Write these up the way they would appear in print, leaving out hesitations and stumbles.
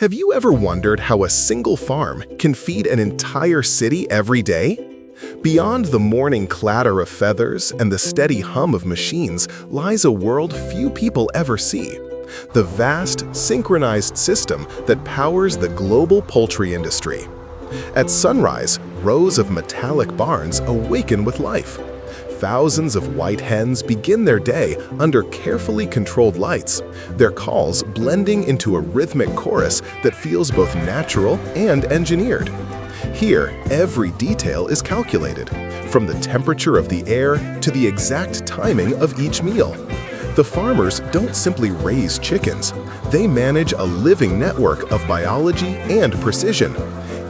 Have you ever wondered how a single farm can feed an entire city every day? Beyond the morning clatter of feathers and the steady hum of machines lies a world few people ever see. The vast, synchronized system that powers the global poultry industry. At sunrise, rows of metallic barns awaken with life. Thousands of white hens begin their day under carefully controlled lights, their calls blending into a rhythmic chorus that feels both natural and engineered. Here, every detail is calculated, from the temperature of the air to the exact timing of each meal. The farmers don't simply raise chickens, they manage a living network of biology and precision.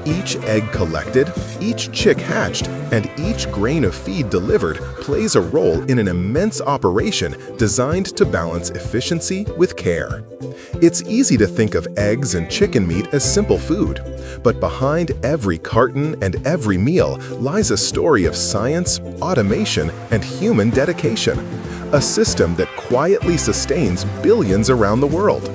Each egg collected, each chick hatched, and each grain of feed delivered plays a role in an immense operation designed to balance efficiency with care. It's easy to think of eggs and chicken meat as simple food, but behind every carton and every meal lies a story of science, automation, and human dedication. A system that quietly sustains billions around the world.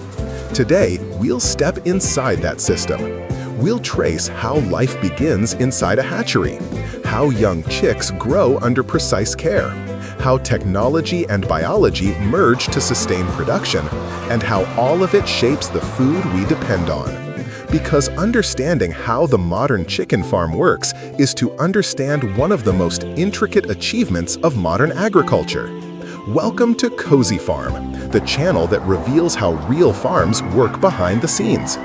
Today, we'll step inside that system. We'll trace how life begins inside a hatchery, how young chicks grow under precise care, how technology and biology merge to sustain production, and how all of it shapes the food we depend on. Because understanding how the modern chicken farm works is to understand one of the most intricate achievements of modern agriculture. Welcome to Cozy Farm, the channel that reveals how real farms work behind the scenes.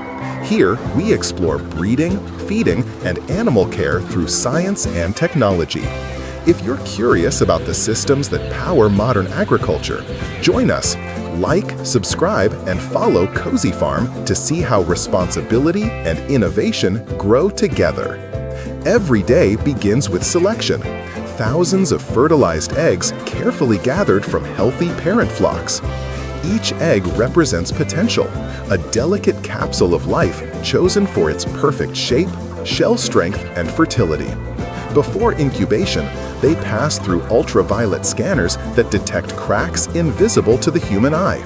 Here, we explore breeding, feeding, and animal care through science and technology. If you're curious about the systems that power modern agriculture, join us. Like, subscribe, and follow Cozy Farm to see how responsibility and innovation grow together. Every day begins with selection. Thousands of fertilized eggs carefully gathered from healthy parent flocks. Each egg represents potential, a delicate capsule of life chosen for its perfect shape, shell strength, and fertility. Before incubation, they pass through ultraviolet scanners that detect cracks invisible to the human eye.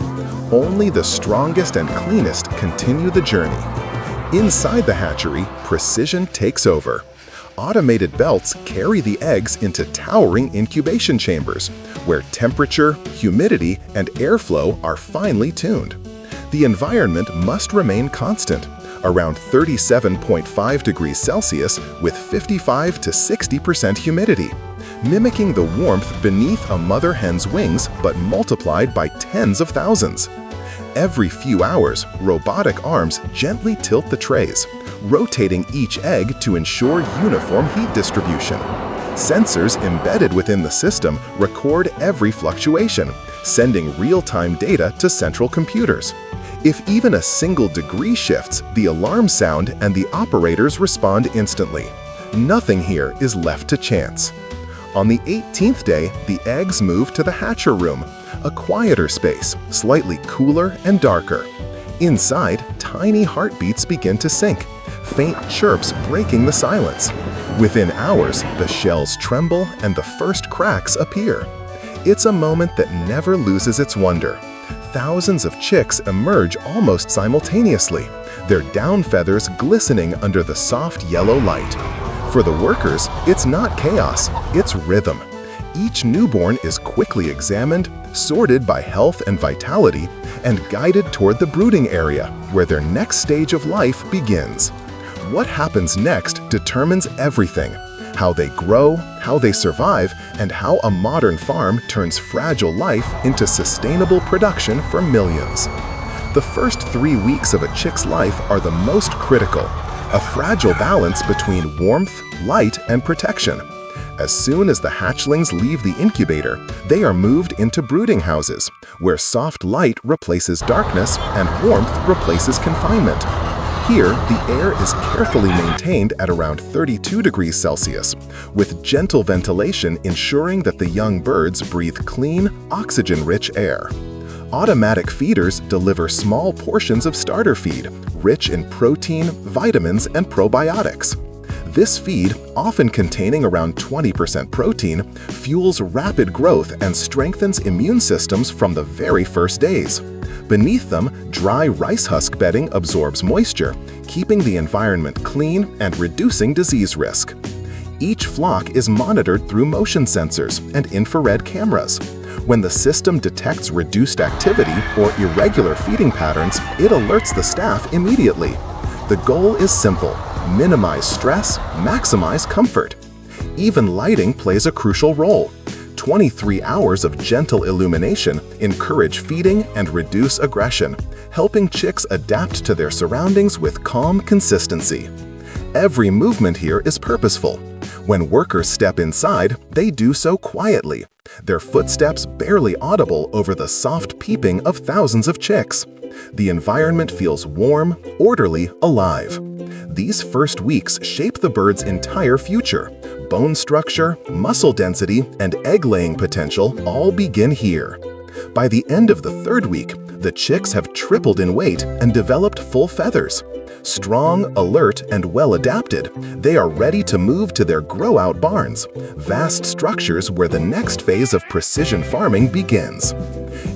Only the strongest and cleanest continue the journey. Inside the hatchery, precision takes over. Automated belts carry the eggs into towering incubation chambers, where temperature, humidity, and airflow are finely tuned. The environment must remain constant, around 37.5 degrees Celsius with 55 to 60% humidity, mimicking the warmth beneath a mother hen's wings but multiplied by tens of thousands. Every few hours, robotic arms gently tilt the trays, rotating each egg to ensure uniform heat distribution. Sensors embedded within the system record every fluctuation, sending real-time data to central computers. If even a single degree shifts, the alarms sound and the operators respond instantly. Nothing here is left to chance. On the 18th day, the eggs move to the hatcher room, a quieter space, slightly cooler and darker. Inside, tiny heartbeats begin to sync, faint chirps breaking the silence. Within hours, the shells tremble and the first cracks appear. It's a moment that never loses its wonder. Thousands of chicks emerge almost simultaneously, their down feathers glistening under the soft yellow light. For the workers, it's not chaos, it's rhythm. Each newborn is quickly examined, sorted by health and vitality, and guided toward the brooding area, where their next stage of life begins. What happens next determines everything: how they grow, how they survive, and how a modern farm turns fragile life into sustainable production for millions. The first 3 weeks of a chick's life are the most critical, a fragile balance between warmth, light, and protection. As soon as the hatchlings leave the incubator, they are moved into brooding houses, where soft light replaces darkness and warmth replaces confinement. Here, the air is carefully maintained at around 32 degrees Celsius, with gentle ventilation ensuring that the young birds breathe clean, oxygen-rich air. Automatic feeders deliver small portions of starter feed, rich in protein, vitamins, and probiotics. This feed, often containing around 20% protein, fuels rapid growth and strengthens immune systems from the very first days. Beneath them, dry rice husk bedding absorbs moisture, keeping the environment clean and reducing disease risk. Each flock is monitored through motion sensors and infrared cameras. When the system detects reduced activity or irregular feeding patterns, it alerts the staff immediately. The goal is simple: minimize stress, maximize comfort. Even lighting plays a crucial role. 23 hours of gentle illumination encourage feeding and reduce aggression, helping chicks adapt to their surroundings with calm consistency. Every movement here is purposeful. When workers step inside, they do so quietly, their footsteps barely audible over the soft peeping of thousands of chicks. The environment feels warm, orderly, alive. These first weeks shape the bird's entire future. Bone structure, muscle density, and egg-laying potential all begin here. By the end of the third week, the chicks have tripled in weight and developed full feathers. Strong, alert, and well-adapted, they are ready to move to their grow-out barns, vast structures where the next phase of precision farming begins.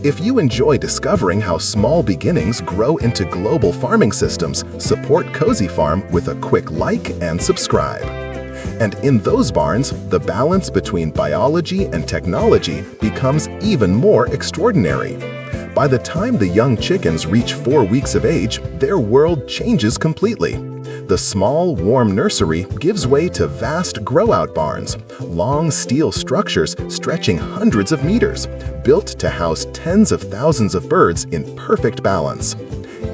If you enjoy discovering how small beginnings grow into global farming systems, support Cozy Farm with a quick like and subscribe. And in those barns, the balance between biology and technology becomes even more extraordinary. By the time the young chickens reach 4 weeks of age, their world changes completely. The small, warm nursery gives way to vast grow-out barns, long steel structures stretching hundreds of meters, built to house tens of thousands of birds in perfect balance.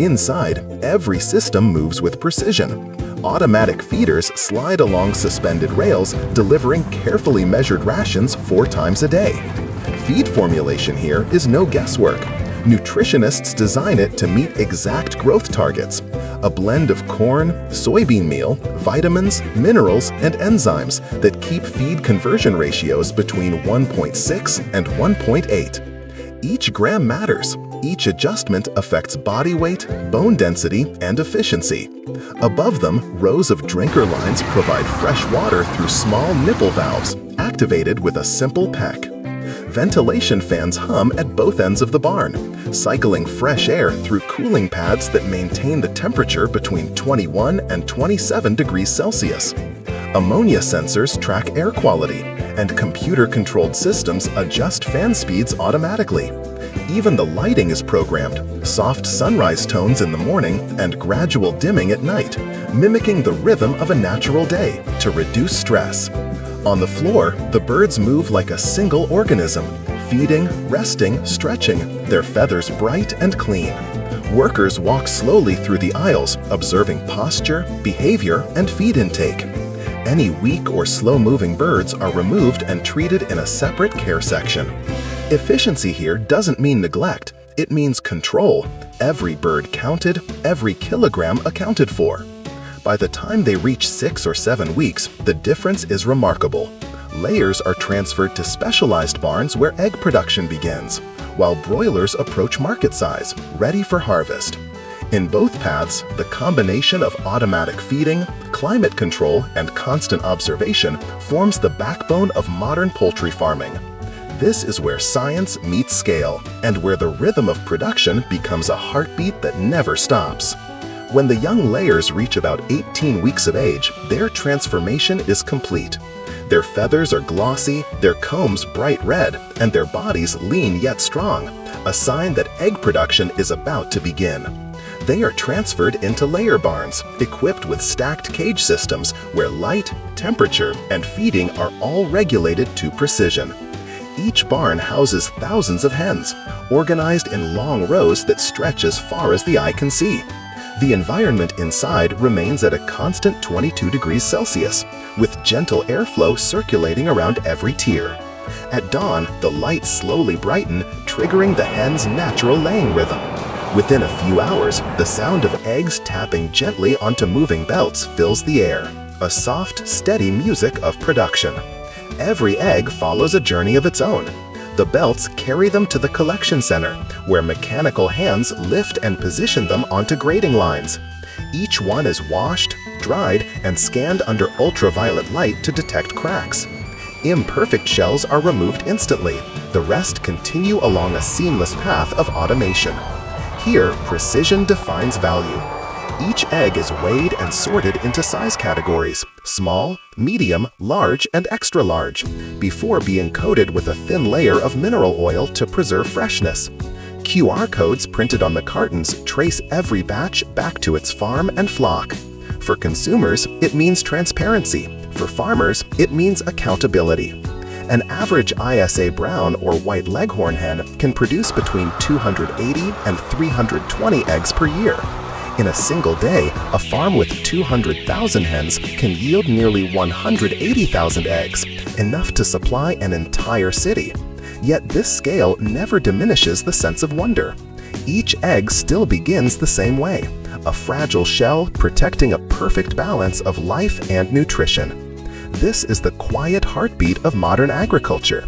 Inside, every system moves with precision. Automatic feeders slide along suspended rails, delivering carefully measured rations 4 times a day. Feed formulation here is no guesswork. Nutritionists design it to meet exact growth targets. A blend of corn, soybean meal, vitamins, minerals, and enzymes that keep feed conversion ratios between 1.6 and 1.8. Each gram matters. Each adjustment affects body weight, bone density, and efficiency. Above them, rows of drinker lines provide fresh water through small nipple valves, activated with a simple peck. Ventilation fans hum at both ends of the barn, cycling fresh air through cooling pads that maintain the temperature between 21 and 27 degrees Celsius. Ammonia sensors track air quality, and computer-controlled systems adjust fan speeds automatically. Even the lighting is programmed, soft sunrise tones in the morning and gradual dimming at night, mimicking the rhythm of a natural day to reduce stress. On the floor, the birds move like a single organism, feeding, resting, stretching, their feathers bright and clean. Workers walk slowly through the aisles, observing posture, behavior, and feed intake. Any weak or slow-moving birds are removed and treated in a separate care section. Efficiency here doesn't mean neglect, it means control. Every bird counted, every kilogram accounted for. By the time they reach 6 or 7 weeks, the difference is remarkable. Layers are transferred to specialized barns where egg production begins, while broilers approach market size, ready for harvest. In both paths, the combination of automatic feeding, climate control, and constant observation forms the backbone of modern poultry farming. This is where science meets scale, and where the rhythm of production becomes a heartbeat that never stops. When the young layers reach about 18 weeks of age, their transformation is complete. Their feathers are glossy, their combs bright red, and their bodies lean yet strong, a sign that egg production is about to begin. They are transferred into layer barns, equipped with stacked cage systems where light, temperature, and feeding are all regulated to precision. Each barn houses thousands of hens, organized in long rows that stretch as far as the eye can see. The environment inside remains at a constant 22 degrees Celsius, with gentle airflow circulating around every tier. At dawn, the lights slowly brighten, triggering the hen's natural laying rhythm. Within a few hours, the sound of eggs tapping gently onto moving belts fills the air, a soft, steady music of production. Every egg follows a journey of its own. The belts carry them to the collection center, where mechanical hands lift and position them onto grading lines. Each one is washed, dried, and scanned under ultraviolet light to detect cracks. Imperfect shells are removed instantly. The rest continue along a seamless path of automation. Here, precision defines value. Each egg is weighed and sorted into size categories: small, medium, large, and extra large, before being coated with a thin layer of mineral oil to preserve freshness. QR codes printed on the cartons trace every batch back to its farm and flock. For consumers, it means transparency. For farmers, it means accountability. An average ISA brown or white leghorn hen can produce between 280 and 320 eggs per year. In a single day, a farm with 200,000 hens can yield nearly 180,000 eggs, enough to supply an entire city. Yet this scale never diminishes the sense of wonder. Each egg still begins the same way, a fragile shell protecting a perfect balance of life and nutrition. This is the quiet heartbeat of modern agriculture,